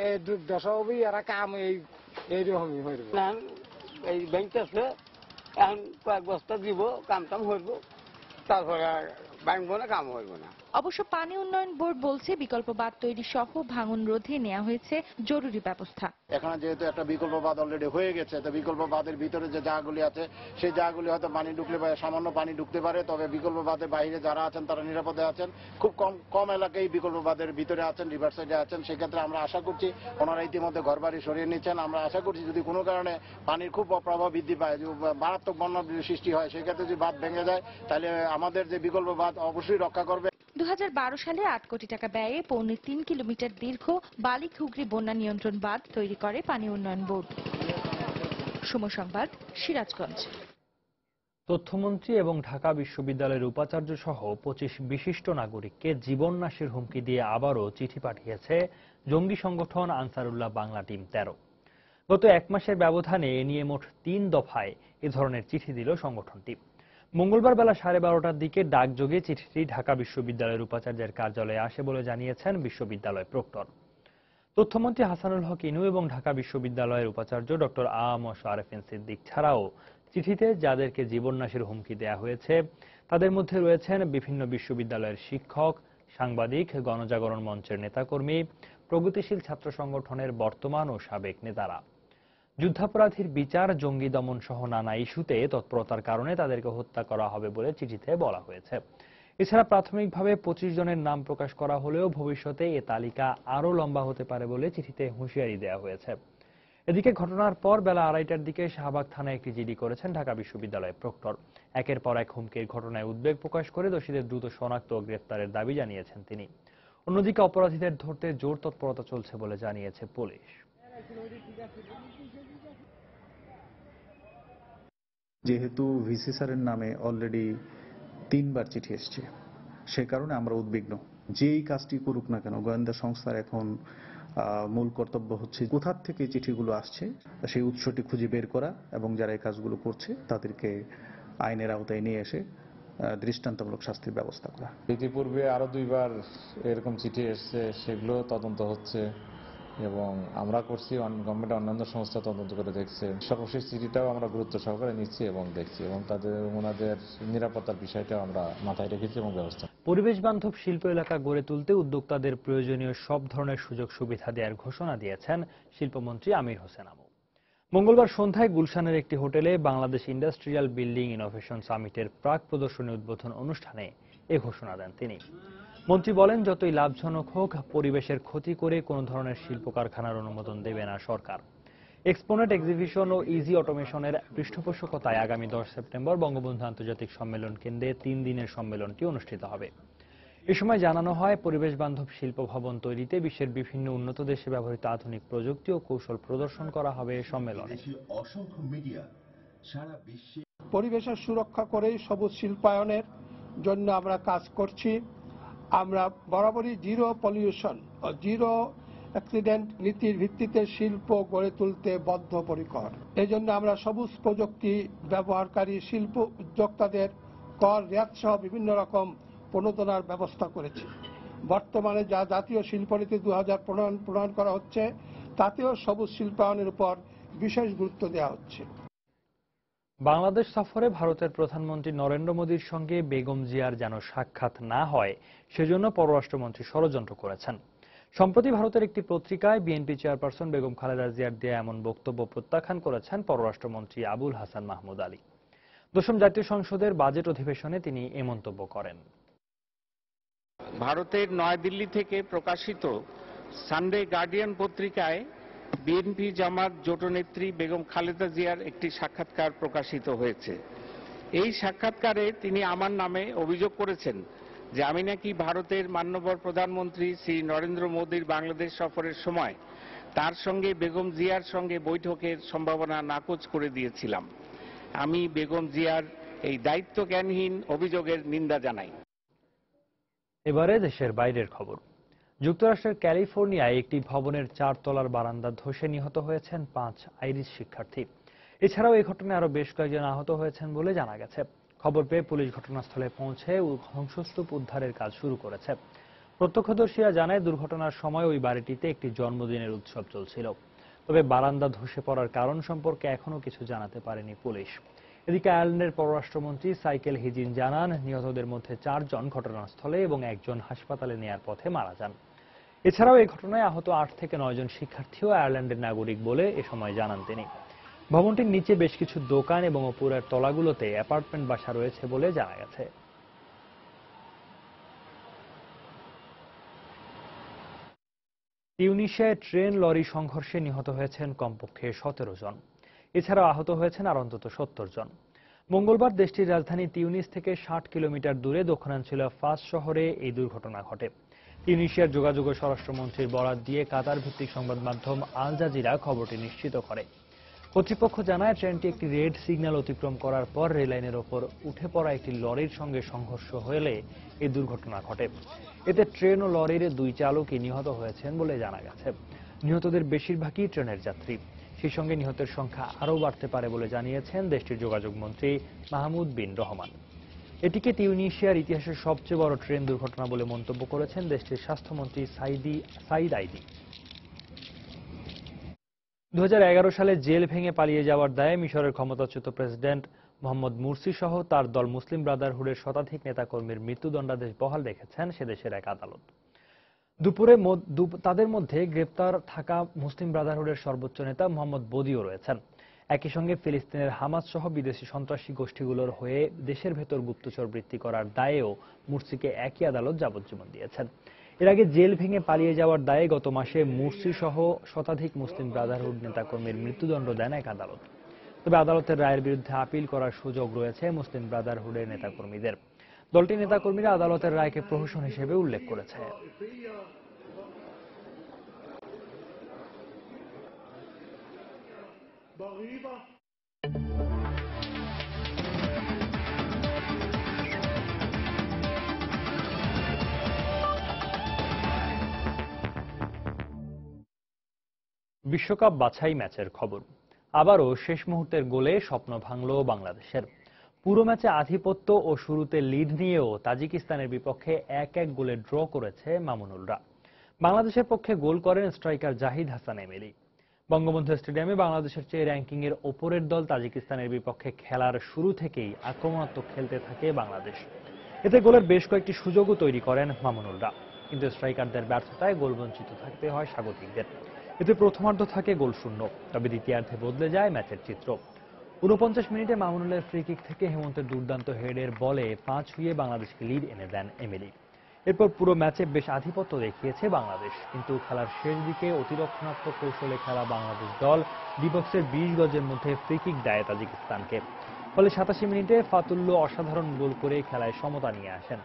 দশবি এরা কাম এইরকমই হইব না, এই ব্যাংক আসলে এখন কয়েক বস্তা দিব, কাম টাম হইব, তারপরে ব্যাংক না, কাম হইব না। অবশ্য পানি উন্নয়ন বোর্ড বলছে, বিকল্প বাঁধ তৈরি সহ ভাঙন রোধে নেওয়া হয়েছে জরুরি ব্যবস্থা। এখানে যেহেতু একটা বিকল্প বাঁধ অলরেডি হয়ে গেছে, তো বিকল্প বাঁধের ভিতরে যে জায়গাগুলি আছে, সেই জায়গাগুলি হয়তো পানি ঢুকলে সামান্য পানি ঢুকতে পারে, তবে বিকল্প বাঁধের বাইরে যারা আছেন তারা নিরাপদে আছেন। খুব কম এলাকায় বিকল্প বাঁধের ভিতরে আছেন, রিভার সাইডে আছেন। সেক্ষেত্রে আমরা আশা করছি ওনারা ইতিমধ্যে ঘরবাড়ি সরিয়ে নিচ্ছেন। আমরা আশা করছি যদি কোনো কারণে পানির খুব প্রভাব বৃদ্ধি পায়, মারাত্মক বন্যা সৃষ্টি হয়, সেক্ষেত্রে যদি বাঁধ ভেঙে যায়, তাহলে আমাদের যে বিকল্প বাঁধ অবশ্যই রক্ষা করবে। 2012 সালে 8 কোটি টাকা ব্যয়ে 3.25 কিলোমিটার দীর্ঘ বালিঘুগরি বন্যা নিয়ন্ত্রণ বাঁধ তৈরি করে পানি উন্নয়ন বোর্ড। সময় সংবাদ, সিরাজগঞ্জ। তথ্যমন্ত্রী এবং ঢাকা বিশ্ববিদ্যালয়ের উপাচার্য সহ 25 বিশিষ্ট নাগরিককে জীবননাশের হুমকি দিয়ে আবারও চিঠি পাঠিয়েছে জঙ্গি সংগঠন আনসারুল্লাহ বাংলা টিম 13। গত 1 মাসের ব্যবধানে এ নিয়ে মোট 3 দফায় এ ধরনের চিঠি দিল সংগঠনটি। মঙ্গলবার বেলা 12:30টার দিকে ডাকযোগে চিঠিটি ঢাকা বিশ্ববিদ্যালয়ের উপাচার্যের কার্যালয়ে আসে বলে জানিয়েছেন বিশ্ববিদ্যালয় প্রক্টর। তথ্যমন্ত্রী হাসানুল হক ইনু এবং ঢাকা বিশ্ববিদ্যালয়ের উপাচার্য ডক্টর আ.ম আরেফিন সিদ্দিক ছাড়াও চিঠিতে যাদেরকে জীবননাশের হুমকি দেওয়া হয়েছে তাদের মধ্যে রয়েছেন বিভিন্ন বিশ্ববিদ্যালয়ের শিক্ষক, সাংবাদিক, গণজাগরণ মঞ্চের নেতাকর্মী, প্রগতিশীল ছাত্র সংগঠনের বর্তমান ও সাবেক নেতারা। যুদ্ধাপরাধীর বিচার, জঙ্গি দমন সহ নানা ইস্যুতে তৎপরতার কারণে তাদেরকে হত্যা করা হবে বলে চিঠিতে বলা হয়েছে। এছাড়া প্রাথমিকভাবে 25 জনের নাম প্রকাশ করা হলেও ভবিষ্যতে এ তালিকা আরও লম্বা হতে পারে বলে চিঠিতে হুঁশিয়ারি দেওয়া হয়েছে। এদিকে ঘটনার পর বেলা 2:30টার দিকে শাহবাগ থানায় একটি জিডি করেছেন ঢাকা বিশ্ববিদ্যালয়ের প্রক্টর। একের পর এক হুমকির ঘটনায় উদ্বেগ প্রকাশ করে দোষীদের দ্রুত শনাক্ত ও গ্রেফতারের দাবি জানিয়েছেন তিনি। অন্যদিকে অপরাধীদের ধরতে জোর তৎপরতা চলছে বলে জানিয়েছে পুলিশ। যেহেতু ভিসি স্যারের নামে অলরেডি 3 বার চিঠি এসছে, সে কারণে আমরা উদ্বিগ্ন। যেই কাজটি করুক না কেন, গোয়েন্দা সংস্থার এখন মূল কর্তব্য হচ্ছে কোথা থেকে চিঠিগুলো আসছে সেই উৎসটি খুঁজে বের করা এবং যারা এই কাজগুলো করছে তাদেরকে আইনের আওতায় নিয়ে এসে দৃষ্টান্তমূলক শাস্তির ব্যবস্থা করা। ইতিপূর্বে আরো 2বার এরকম চিঠি এসছে, সেগুলো তদন্ত হচ্ছে এবং আমরা করছি, গভর্নমেন্টের অন্যান্য সংস্থা তদন্ত করে দেখছে। সর্বশেষ চিঠিটাও আমরা গুরুত্ব সহকারে নিচ্ছি এবং দেখছি এবং ওনাদের নিরাপত্তার বিষয়টাও আমরা মাথায় রেখেছি এবং ব্যবস্থা। পরিবেশ বান্ধব শিল্প এলাকা গড়ে তুলতে উদ্যোক্তাদের প্রয়োজনীয় সব ধরনের সুযোগ সুবিধা দেওয়ার ঘোষণা দিয়েছেন শিল্পমন্ত্রী আমির হোসেন আমু। মঙ্গলবার সন্ধ্যায় গুলশানের একটি হোটেলে বাংলাদেশ ইন্ডাস্ট্রিয়াল বিল্ডিং ইনোভেশন সামিটের প্রাক প্রদর্শনী উদ্বোধন অনুষ্ঠানে এ ঘোষণা দেন তিনি। মন্ত্রী বলেন, যতই লাভজনক হোক, পরিবেশের ক্ষতি করে কোনো ধরনের শিল্প কারখানার অনুমোদন দেবে না সরকার। এক্সপোনেট এক্সিবিশন ও ইজি অটোমেশনের পৃষ্ঠপোষকতায় আগামী 10 সেপ্টেম্বর বঙ্গবন্ধু আন্তর্জাতিক সম্মেলন কেন্দ্রে 3 দিনের সম্মেলনটি অনুষ্ঠিত হবে। এ সময় জানানো হয়, পরিবেশ বান্ধব শিল্প ভবন তৈরিতে বিশ্বের বিভিন্ন উন্নত দেশে ব্যবহৃত আধুনিক প্রযুক্তি ও কৌশল প্রদর্শন করা হবে সম্মেলনে। পরিবেশের সুরক্ষা করে সবুজ শিল্পায়নের জন্য আমরা কাজ করছি। আমরা বরাবরই জিরো পলিউশন ও জিরো অ্যাক্সিডেন্ট নীতির ভিত্তিতে শিল্প গড়ে তুলতে বদ্ধপরিকর। এই জন্য আমরা সবুজ প্রযুক্তি ব্যবহারকারী শিল্প উদ্যোক্তাদের কর রেয়াত সহ বিভিন্ন রকম প্রণোদনার ব্যবস্থা করেছি। বর্তমানে যা জাতীয় শিল্পনীতি 2000 প্রণয়ন করা হচ্ছে, তাতেও সবুজ শিল্পায়নের উপর বিশেষ গুরুত্ব দেওয়া হচ্ছে। বাংলাদেশ সফরে ভারতের প্রধানমন্ত্রী নরেন্দ্র মোদীর সঙ্গে বেগম জিয়ার যেন সাক্ষাৎ না হয়, সেজন্য পররাষ্ট্রমন্ত্রী ষড়যন্ত্র করেছেন। সম্প্রতি ভারতের একটি পত্রিকায় বিএনপি চেয়ারপারসন বেগম খালেদা জিয়ার দেয়া এমন বক্তব্য প্রত্যাখ্যান করেছেন পররাষ্ট্রমন্ত্রী আবুল হাসান মাহমুদ আলী। 10ম জাতীয় সংসদের বাজেট অধিবেশনে তিনি এ মন্তব্য করেন। ভারতের নয়াদিল্লি থেকে প্রকাশিত সানডে গার্ডিয়ান পত্রিকায় বিএনপি জামাত জোটনেত্রী বেগম খালেদা জিয়ার একটি সাক্ষাৎকার প্রকাশিত হয়েছে। এই সাক্ষাৎকারে তিনি আমার নামে অভিযোগ করেছেন যে আমি নাকি ভারতের মাননীয় প্রধানমন্ত্রী শ্রী নরেন্দ্র মোদীর বাংলাদেশ সফরের সময় তার সঙ্গে বেগম জিয়ার সঙ্গে বৈঠকের সম্ভাবনা নাকচ করে দিয়েছিলাম। আমি বেগম জিয়ার এই দায়িত্বজ্ঞানহীন অভিযোগের নিন্দা জানাই। এবারে দেশের বাইরের খবর। যুক্তরাষ্ট্রের ক্যালিফোর্নিয়ায় একটি ভবনের 4 তলার বারান্দা ধসে নিহত হয়েছেন 5 আইরিশ শিক্ষার্থী। এছাড়াও এই ঘটনায় আরো বেশ কয়েকজন আহত হয়েছেন বলে জানা গেছে। খবর পেয়ে পুলিশ ঘটনাস্থলে পৌঁছে ধ্বংসস্তূপ উদ্ধারের কাজ শুরু করেছে। প্রত্যক্ষদর্শীরা জানায়, দুর্ঘটনার সময় ওই বাড়িটিতে একটি জন্মদিনের উৎসব চলছিল। তবে বারান্দা ধসে পড়ার কারণ সম্পর্কে এখনো কিছু জানাতে পারেনি পুলিশ। এদিকে আয়ারল্যান্ডের পররাষ্ট্রমন্ত্রী সাইকেল হিজিন জানান, নিহতদের মধ্যে 4 জন ঘটনাস্থলে এবং 1 জন হাসপাতালে নেয়ার পথে মারা যান। এছাড়াও এই ঘটনায় আহত 8 থেকে 9 জন শিক্ষার্থীও আয়ারল্যান্ডের নাগরিক বলে এ সময় জানান তিনি। ভবনটির নিচে বেশ কিছু দোকান এবং উপরের তলাগুলোতে অ্যাপার্টমেন্ট বাসা রয়েছে বলে জানা গেছে। তিউনিসিয়ায় ট্রেন লরি সংঘর্ষে নিহত হয়েছেন কমপক্ষে 17 জন। এছাড়াও আহত হয়েছেন আর অন্তত 70 জন। মঙ্গলবার দেশটির রাজধানী তিউনিস থেকে 60 কিলোমিটার দূরে দক্ষিণাঞ্চলীয় ফাস শহরে এই দুর্ঘটনা ঘটে। তিউনিসিয়ার যোগাযোগ ও স্বরাষ্ট্রমন্ত্রীর বরাত দিয়ে কাতার ভিত্তিক সংবাদ মাধ্যম আল জাজিরা খবরটি নিশ্চিত করে। কর্তৃপক্ষ জানায়, ট্রেনটি একটি রেড সিগন্যাল অতিক্রম করার পর রেললাইনের ওপর উঠে পড়া একটি লরির সঙ্গে সংঘর্ষ হলে এই দুর্ঘটনা ঘটে। এতে ট্রেন ও লরির 2 চালকই নিহত হয়েছেন বলে জানা গেছে। নিহতদের বেশিরভাগই ট্রেনের যাত্রী। সেই সঙ্গে নিহতের সংখ্যা আরও বাড়তে পারে বলে জানিয়েছেন দেশটির যোগাযোগ মন্ত্রী মাহমুদ বিন রহমান। এটিকে তিউনিসিয়ার ইতিহাসের সবচেয়ে বড় ট্রেন দুর্ঘটনা বলে মন্তব্য করেছেন দেশটির স্বাস্থ্যমন্ত্রী সাইদ আইদি। 2011 সালে জেল ভেঙে পালিয়ে যাওয়ার দায়ে মিশরের ক্ষমতাচ্যুত প্রেসিডেন্ট মোহাম্মদ মুরসি সহ তার দল মুসলিম ব্রাদারহুডের শতাধিক নেতাকর্মীর মৃত্যুদণ্ডাদেশ বহাল রেখেছেন সেদেশের এক আদালত। দুপুরে তাদের মধ্যে গ্রেপ্তার থাকা মুসলিম ব্রাদারহুডের সর্বোচ্চ নেতা মোহাম্মদ বদিও রয়েছেন। একই সঙ্গে ফিলিস্তিনের হামাস সহ বিদেশি সন্ত্রাসী গোষ্ঠীগুলোর হয়ে দেশের ভেতর গুপ্তচর বৃত্তি করার দায়েও মুরসিকে একই আদালত যাবজ্জীবন দিয়েছেন। এর আগে জেল ভেঙে পালিয়ে যাওয়ার দায়ে গত মাসে মুরসি সহ শতাধিক মুসলিম ব্রাদারহুড নেতাকর্মীর মৃত্যুদণ্ড দেন এক আদালত। তবে আদালতের রায়ের বিরুদ্ধে আপিল করার সুযোগ রয়েছে মুসলিম ব্রাদারহুডের নেতাকর্মীদের। দলটির নেতাকর্মীরা আদালতের রায়কে প্রহসন হিসেবে উল্লেখ করেছে। বিশ্বকাপ বাছাই ম্যাচের খবর। আবারও শেষ মুহূর্তের গোলে স্বপ্ন ভাঙল বাংলাদেশের। পুরো ম্যাচে আধিপত্য ও শুরুতে লিড নিয়েও তাজিকিস্তানের বিপক্ষে 1-1 গোলে ড্র করেছে মামুনুলরা। বাংলাদেশের পক্ষে গোল করেন স্ট্রাইকার জাহিদ হাসান এমিলি। বঙ্গবন্ধু স্টেডিয়ামে বাংলাদেশের চেয়ে র্যাঙ্কিংয়ের ওপরের দল তাজিকিস্তানের বিপক্ষে খেলার শুরু থেকেই আক্রমণাত্মক খেলতে থাকে বাংলাদেশ। এতে গোলের বেশ কয়েকটি সুযোগও তৈরি করেন মামুনুলরা, কিন্তু স্ট্রাইকারদের ব্যর্থতায় গোলবঞ্চিত থাকতে হয় স্বাগতিকদের। এতে প্রথমার্ধ থাকে গোলশূন্য, তবে দ্বিতীয়ার্ধে বদলে যায় ম্যাচের চিত্র। 49 মিনিটে মামুনুলের ফ্রি কিক থেকে হেমন্তের দুর্দান্ত হেডের বলে 5 ছুঁয়ে বাংলাদেশকে লিড এনে দেন এমিলি। এরপর পুরো ম্যাচে বেশ আধিপত্য দেখিয়েছে বাংলাদেশ, কিন্তু খেলার শেষ দিকে অতিরক্ষণাত্মক কৌশলে খেলা বাংলাদেশ দল ডিবক্সের 20 গজের মধ্যে ফ্রি কিক দেয় তাজিকিস্তানকে। ফলে 87 মিনিটে ফাতুল্লো অসাধারণ গোল করে খেলায় সমতা নিয়ে আসেন।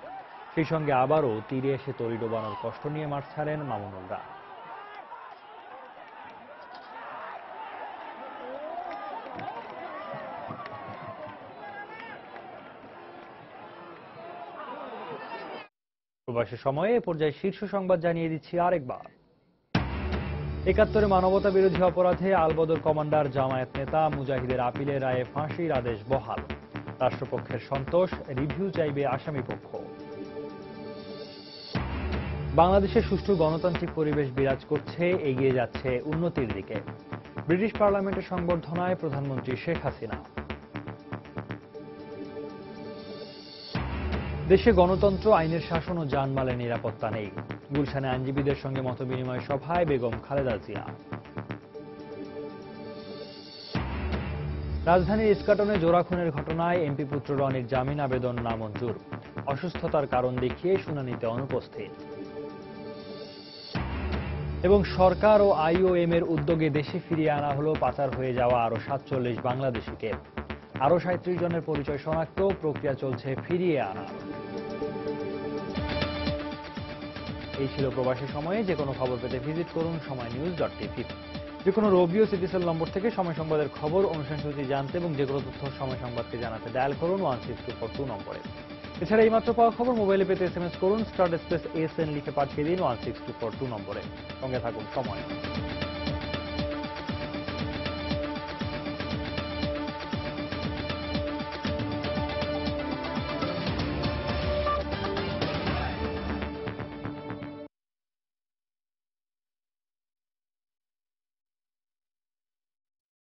সেই সঙ্গে আবারও তীরে এসে তরি ডোবানোর কষ্ট নিয়ে মাঠ ছাড়েন মামুনুলরা। প্রবাসী সময়ে এ পর্যায়ে শীর্ষ সংবাদ জানিয়ে দিচ্ছি আরেকবার। 71 মানবতা বিরোধী অপরাধে আলবদর কমান্ডার জামায়াত নেতা মুজাহিদের আপিলের রায়ে ফাঁসির আদেশ বহাল। রাষ্ট্রপক্ষের সন্তোষ, রিভিউ চাইবে আসামি পক্ষ। বাংলাদেশে সুষ্ঠু গণতান্ত্রিক পরিবেশ বিরাজ করছে, এগিয়ে যাচ্ছে উন্নতির দিকে। ব্রিটিশ পার্লামেন্টের সংবর্ধনায় প্রধানমন্ত্রী শেখ হাসিনা। দেশে গণতন্ত্র, আইনের শাসন ও জানমালের নিরাপত্তা নেই। গুলশানে আইনজীবীদের সঙ্গে মতবিনিময় সভায় বেগম খালেদা জিয়া। রাজধানীর ইস্কাটনে জোড়া খুনের ঘটনায় এমপি পুত্র রনির জামিন আবেদন নামঞ্জুর। অসুস্থতার কারণ দেখিয়ে শুনানিতে অনুপস্থিত। এবং সরকার ও আইওএম এর উদ্যোগে দেশে ফিরিয়ে আনা হলো পাচার হয়ে যাওয়া আরো 47 বাংলাদেশিকে। আরো 37 জনের পরিচয় শনাক্ত, প্রক্রিয়া চলছে ফিরিয়ে আনা। এই ছিল প্রবাসী সময়ে। যে কোনো খবর পেতে ভিজিট করুন সময়নিউজ.টিভি। যে কোনো রবি ও সিটিসেল নম্বর থেকে সময় সংবাদের খবর, অনুষ্ঠান সূচি জানতে এবং যে কোনো তথ্য সময় সংবাদকে জানাতে ডায়াল করুন 16242 নম্বরে। এছাড়া এইমাত্র পাওয়া খবর মোবাইলে পেতে SMS করুন *SN লিখে পাঠিয়ে দিন 16242 নম্বরে। সঙ্গে থাকুন সময়।